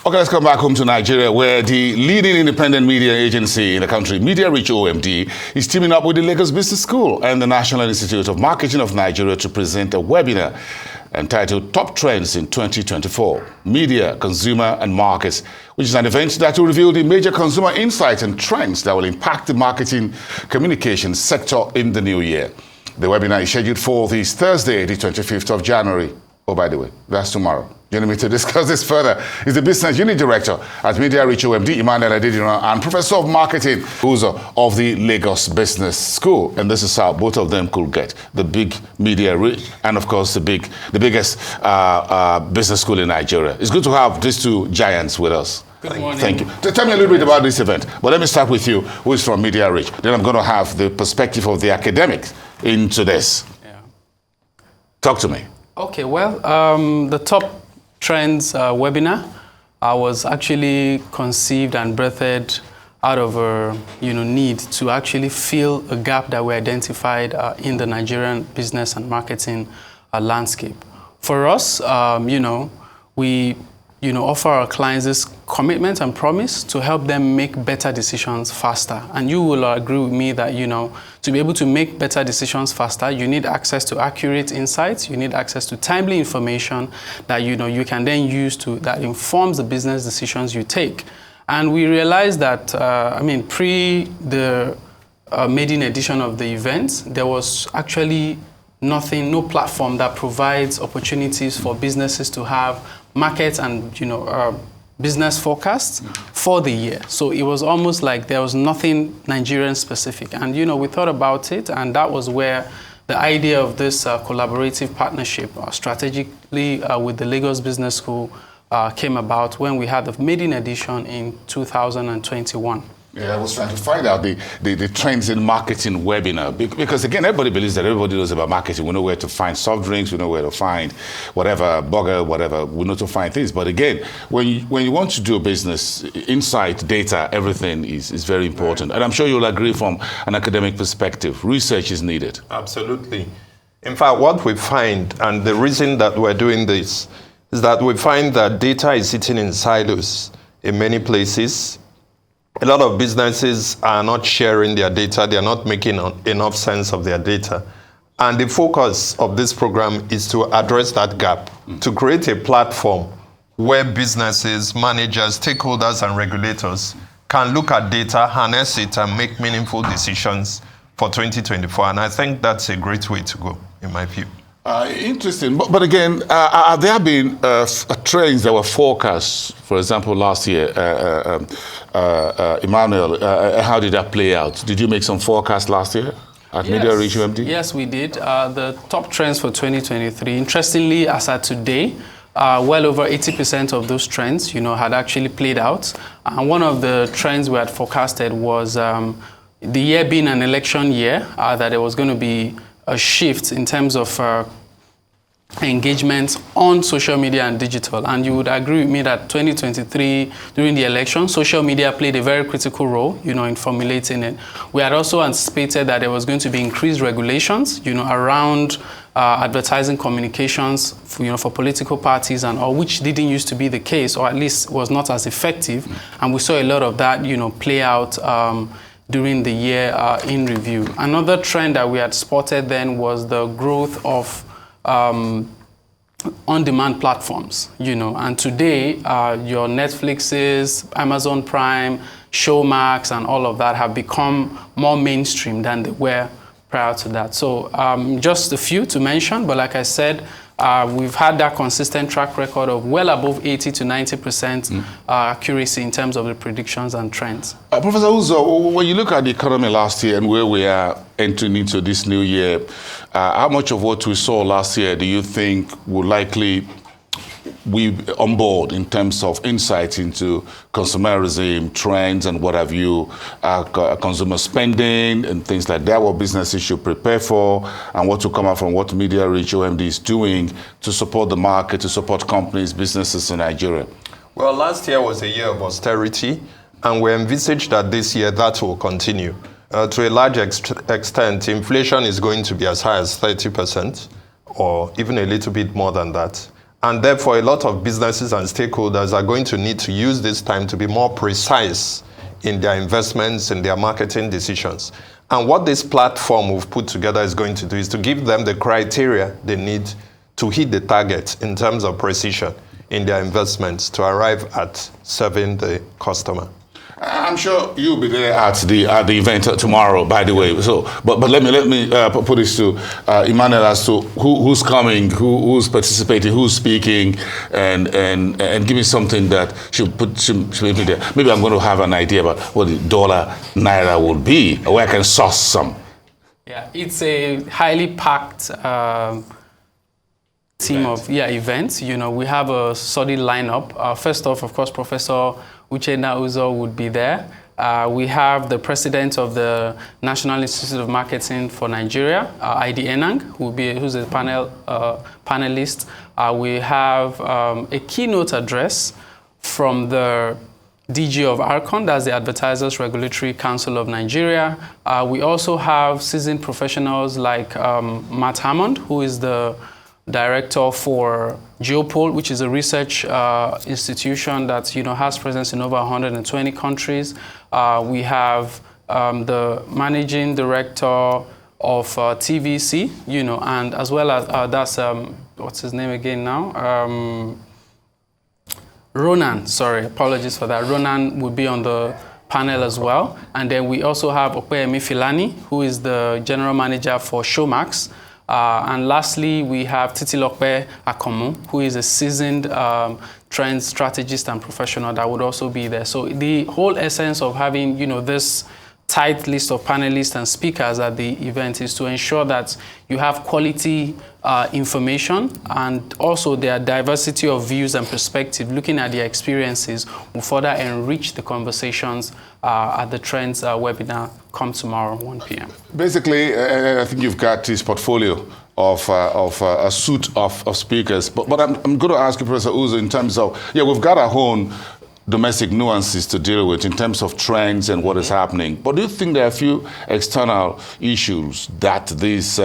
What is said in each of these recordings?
Okay, let's come back home to Nigeria, where the leading independent media agency in the country, Mediareach OMD, is teaming up with the Lagos Business School and the National Institute of Marketing of Nigeria to present a webinar entitled Top Trends in 2024, Media, Consumer and Markets, which is an event that will reveal the major consumer insights and trends that will impact the marketing communications sector in the new year. The webinar is scheduled for this Thursday, the 25th of January. Oh, by the way, that's tomorrow. Joining me to discuss this further is the Business Unit Director at Mediareach OMD, Emmanuel, Adediran, and Professor of Marketing, of the Lagos Business School. And this is how both of them could get the big Mediareach and, of course, the biggest business school in Nigeria. It's good to have these two giants with us. Good morning. Thank you. Tell me a little bit about this event. But let me start with you, who is from Mediareach. Then I'm going to have the perspective of the academics into this. Yeah. Talk to me. Okay, well, the Top Trends webinar was actually conceived and birthed out of a need to actually fill a gap that we identified in the Nigerian business and marketing landscape. For us, we offer our clients this commitment and promise to help them make better decisions faster. And you will agree with me that, to be able to make better decisions faster, you need access to accurate insights, you need access to timely information that, you can then use that informs the business decisions you take. And we realized that, pre the maiden edition of the event, there was actually no platform that provides opportunities for businesses to have markets and business forecasts for the year. So it was almost like there was nothing Nigerian specific. And we thought about it, and that was where the idea of this collaborative partnership strategically with the Lagos Business School came about when we had the maiden edition in 2021. Yeah, I was trying to find out the trends in marketing webinar, because again, everybody believes that everybody knows about marketing. We know where to find soft drinks, we know where to find whatever, burger, whatever, we know to find things. But again, when you want to do a business, insight, data, everything is very important. And I'm sure you'll agree from an academic perspective, research is needed. Absolutely. In fact, what we find, and the reason that we're doing this, is that we find that data is sitting in silos in many places. A lot of businesses are not sharing their data. They are not making enough sense of their data. And the focus of this program is to address that gap, to create a platform where businesses, managers, stakeholders, and regulators can look at data, harness it, and make meaningful decisions for 2024. And I think that's a great way to go, in my view. Interesting. But again, have there been trends that were forecast, for example, last year? Emmanuel, how did that play out? Did you make some forecasts last year at Mediareach OMD? Yes, we did. The top trends for 2023, interestingly, as at today, well over 80% of those trends, had actually played out. And one of the trends we had forecasted was the year being an election year, that there was going to be a shift in terms of engagement on social media and digital. And you would agree with me that 2023, during the election, social media played a very critical role, in formulating it. We had also anticipated that there was going to be increased regulations, around advertising communications, for political parties and all, which didn't used to be the case, or at least was not as effective. And we saw a lot of that, play out during the year in review. Another trend that we had spotted then was the growth of on-demand platforms, and today your Netflixes, Amazon Prime, Showmax, and all of that have become more mainstream than they were prior to that. So just a few to mention, but like I said, we've had that consistent track record of well above 80 to 90% accuracy in terms of the predictions and trends. Professor Uzo, when you look at the economy last year and where we are entering into this new year, how much of what we saw last year do you think will likely be on board in terms of insight into consumerism, trends, and what have you, consumer spending and things like that, what businesses should prepare for, and what will come out from what Mediareach OMD is doing to support the market, to support companies, businesses in Nigeria? Well, last year was a year of austerity, and we envisage that this year that will continue. To a large extent, inflation is going to be as high as 30%, or even a little bit more than that. And therefore, a lot of businesses and stakeholders are going to need to use this time to be more precise in their investments, in their marketing decisions. And what this platform we've put together is going to do is to give them the criteria they need to hit the target in terms of precision in their investments to arrive at serving the customer. I'm sure you'll be there at the event tomorrow, by the way. So, but let me put this to Emmanuel as to who's coming, who's participating, who's speaking, and give me something that should be there. Maybe I'm going to have an idea about what the dollar naira will be, where I can source some. Yeah, it's a highly packed team of events. You know, we have a solid lineup. First off, of course, Professor Uchenna would be there. We have the president of the National Institute of Marketing for Nigeria, Adediran, who's a panelist. We have a keynote address from the DG of ARCON, that's the Advertisers Regulatory Council of Nigeria. We also have seasoned professionals like Matt Hammond, who is the director for Geopol, which is a research institution that has presence in over 120 countries. We have the managing director of TVC, and as well as that's what's his name again now? Ronan. Sorry, apologies for that. Ronan would be on the panel as well. And then we also have Opeyemi Filani, who is the general manager for Showmax. And lastly, we have Titilope Akomu, who is a seasoned trend strategist and professional that would also be there. So the whole essence of having, this tight list of panelists and speakers at the event is to ensure that you have quality information, and also their diversity of views and perspective, looking at their experiences, will further enrich the conversations at the Trends webinar come tomorrow, 1 p.m. Basically, I think you've got this portfolio of a suite of speakers. But I'm going to ask you, Professor Uzo, in terms of, we've got our own domestic nuances to deal with in terms of trends and what is happening. But do you think there are a few external issues that this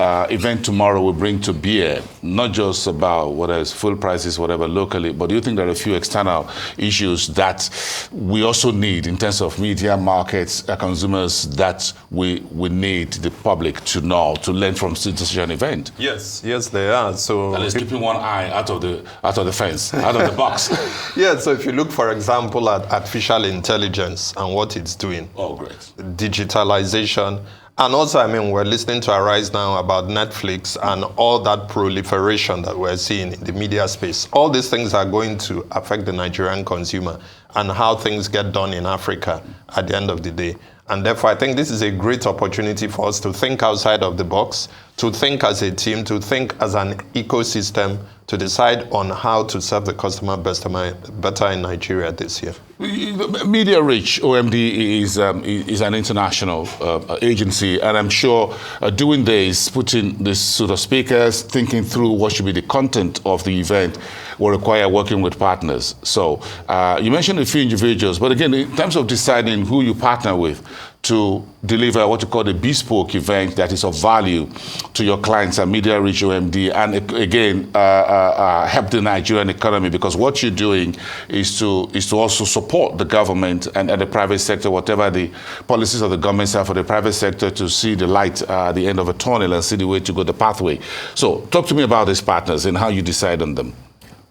event tomorrow will bring to bear, not just about whether it's fuel prices, whatever, locally, but do you think there are a few external issues that we also need in terms of media, markets, consumers, that we need the public to know, to learn from such an event? Yes, there are. So at least keeping one eye out of the fence, out of the box. Yeah, so if you look, for example, at artificial intelligence and what it's doing. Oh, great. Digitalization. And also, we're listening to Arise now about Netflix and all that proliferation that we're seeing in the media space. All these things are going to affect the Nigerian consumer and how things get done in Africa at the end of the day. And therefore, I think this is a great opportunity for us to think outside of the box, to think as a team, to think as an ecosystem, to decide on how to serve the customer better in Nigeria this year. Mediareach, OMD, is an international agency, and I'm sure doing this, putting this sort of speakers, thinking through what should be the content of the event, will require working with partners. So you mentioned a few individuals, but again, in terms of deciding who you partner with to deliver what you call a bespoke event that is of value to your clients at Mediareach OMD, and again help the Nigerian economy, because what you're doing is to also support the government and the private sector, whatever the policies of the government are for the private sector, to see the light at the end of a tunnel and see the way to go, the pathway. So talk to me about these partners and how you decide on them.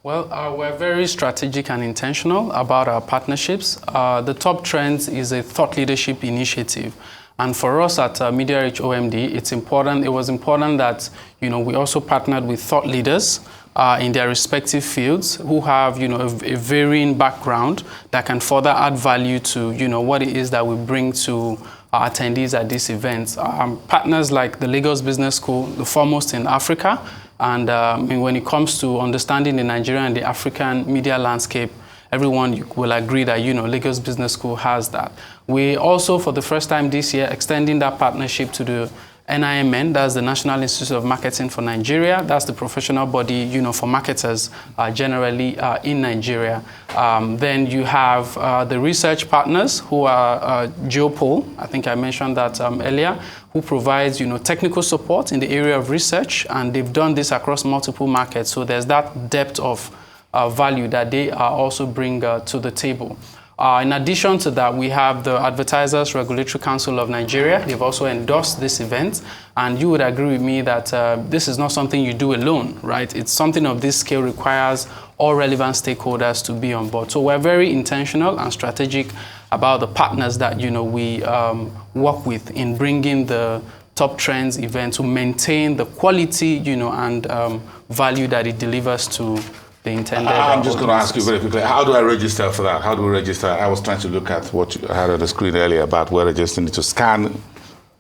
Well, we're very strategic and intentional about our partnerships. The Top Trends is a thought leadership initiative. And for us at Mediareach OMD, it was important that, we also partnered with thought leaders in their respective fields who have, a varying background that can further add value to, what it is that we bring to our attendees at these events. Partners like the Lagos Business School, the foremost in Africa. And when it comes to understanding the Nigerian and the African media landscape, everyone will agree that, Lagos Business School has that. We also, for the first time this year, extending that partnership to the NIMN, that's the National Institute of Marketing for Nigeria. That's the professional body, for marketers generally in Nigeria. Then you have the research partners who are Geopol. I think I mentioned that earlier, who provides, technical support in the area of research, and they've done this across multiple markets. So there's that depth of value that they also bring to the table. In addition to that, we have the Advertisers Regulatory Council of Nigeria. They've also endorsed this event, and you would agree with me that this is not something you do alone, right? It's something of this scale requires all relevant stakeholders to be on board. So we're very intentional and strategic about the partners that, we work with in bringing the Top Trends event to maintain the quality, and value that it delivers to the intended. I'm just going to ask you very quickly, how do I register for that? How do we register? I was trying to look at what you had on the screen earlier about where I just need to scan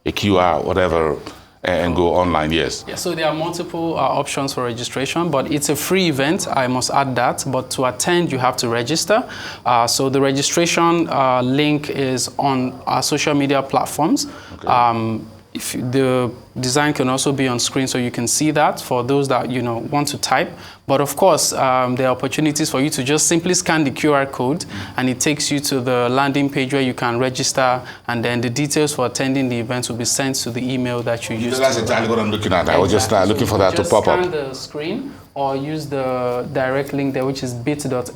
a QR, whatever, and go online, yes. Yeah, so there are multiple options for registration, but it's a free event, I must add that. But to attend, you have to register. So the registration link is on our social media platforms. Okay. If the design can also be on screen so you can see that for those that want to type. But of course, there are opportunities for you to just simply scan the QR code and it takes you to the landing page where you can register, and then the details for attending the event will be sent to the email that you used. That's exactly what I'm looking at. Exactly. I was just looking for that to pop up. Just scan the screen or use the direct link there, which is bit.ly/Top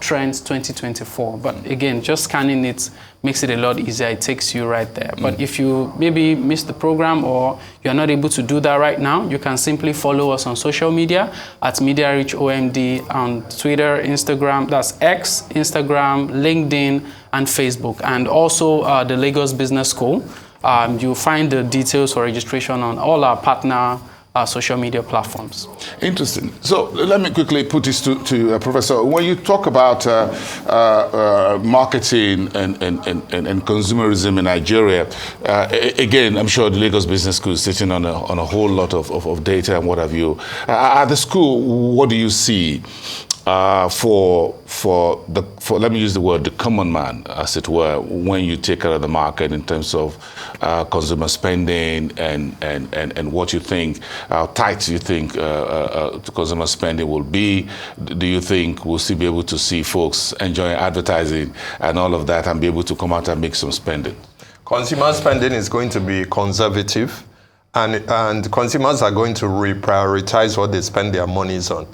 Trends 2024. But again, just scanning it makes it a lot easier. It takes you right there. But if you maybe missed the program or you're not able to do that right now, you can simply follow us on social media at Mediareach OMD on Twitter, Instagram, that's X, Instagram, LinkedIn, and Facebook. And also the Lagos Business School. You'll find the details for registration on all our partner social media platforms. Interesting. So let me quickly put this to Professor. When you talk about marketing and consumerism in Nigeria, again, I'm sure the Lagos Business School is sitting on a whole lot of data and what have you. At the school, what do you see for let me use the word, the common man, as it were, when you take out of the market in terms of consumer spending and what you think, how tight you think consumer spending will be? Do you think we'll still be able to see folks enjoying advertising and all of that and be able to come out and make some spending? Consumer spending is going to be conservative, and consumers are going to reprioritize what they spend their monies on.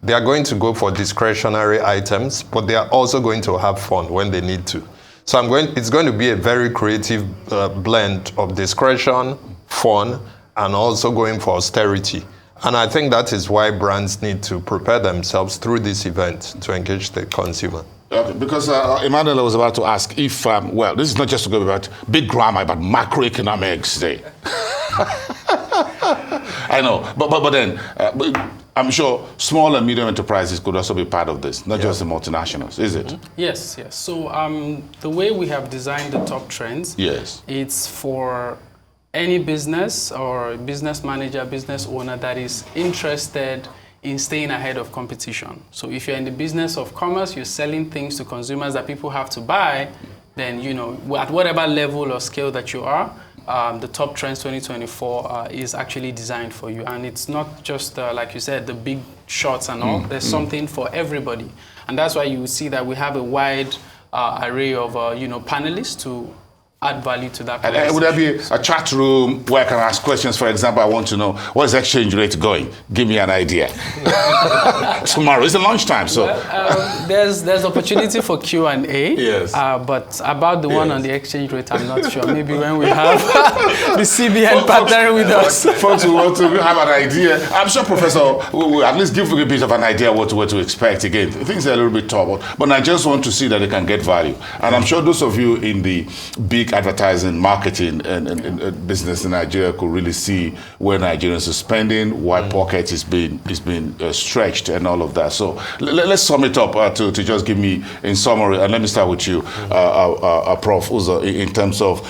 They are going to go for discretionary items, but they are also going to have fun when they need to. So it's going to be a very creative blend of discretion, fun, and also going for austerity. And I think that is why brands need to prepare themselves through this event to engage the consumer. Okay, because Emmanuel was about to ask if, well, this is not just to go about big grammar, but macroeconomics today. I know, but then, I'm sure small and medium enterprises could also be part of this, not just the multinationals, is it? Yes. So the way we have designed the Top Trends, yes, it's for any business or business manager, business owner that is interested in staying ahead of competition. So if you're in the business of commerce, you're selling things to consumers that people have to buy, then, at whatever level or scale that you are, the Top Trends 2024 is actually designed for you. And it's not just, like you said, the big shots and all. There's something for everybody. And that's why you see that we have a wide array of, panelists to add value to that. And would there be a chat room where I can ask questions? For example, I want to know, what's the exchange rate going? Give me an idea. Tomorrow is the lunchtime, so. Well, there's opportunity for Q&A. Yes. But about the one on the exchange rate, I'm not sure. Maybe when we have the CBN partnering with us. Folks who want to have an idea. I'm sure Professor will at least give you a bit of an idea what to expect. Again, things are a little bit tough, but I just want to see that they can get value. And I'm sure those of you in the big advertising, marketing, and business in Nigeria could really see where Nigerians are spending, why pocket is being stretched, and all of that. So let's sum it up to just give me in summary, and let me start with you, Prof. Uzo, in terms of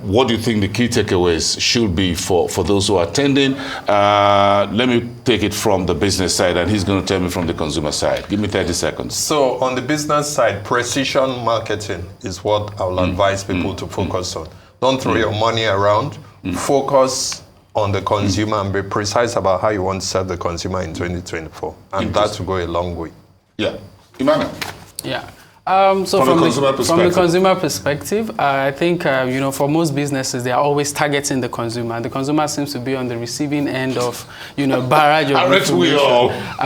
what do you think the key takeaways should be for those who are attending? Let me take it from the business side, and he's going to tell me from the consumer side. Give me 30 seconds. So on the business side, precision marketing is what I will advise people to focus on. Don't throw your money around. Focus on the consumer and be precise about how you want to serve the consumer in 2024. And that will go a long way. Yeah. Emmanuel? Yeah. So from the consumer perspective, I think, you know, for most businesses, they are always targeting the consumer. The consumer seems to be on the receiving end of, you know, barrage of information.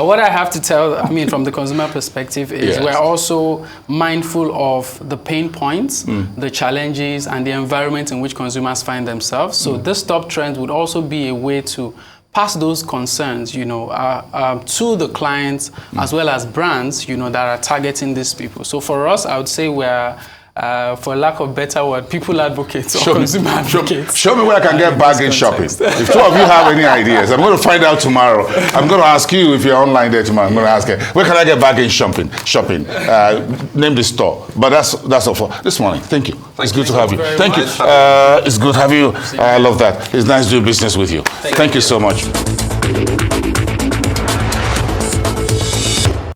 What I have to tell, I mean, from the consumer perspective is we're also mindful of the pain points, the challenges, and the environment in which consumers find themselves. So this top trend would also be a way to pass those concerns, you know, to the clients as well as brands, you know, that are targeting these people. So for us, I would say we're, for lack of better word, people advocates or consumer advocates. Show me where I can get bargain shopping. If two of you have any ideas, I'm going to find out tomorrow. I'm going to ask you if you're online there tomorrow. I'm going to ask you, where can I get bargain shopping? Name the store. But that's all for this morning. Thank you. It's good to have you. Thank you. It's good to have you. I love that. It's nice to do business with you. Thank you so much.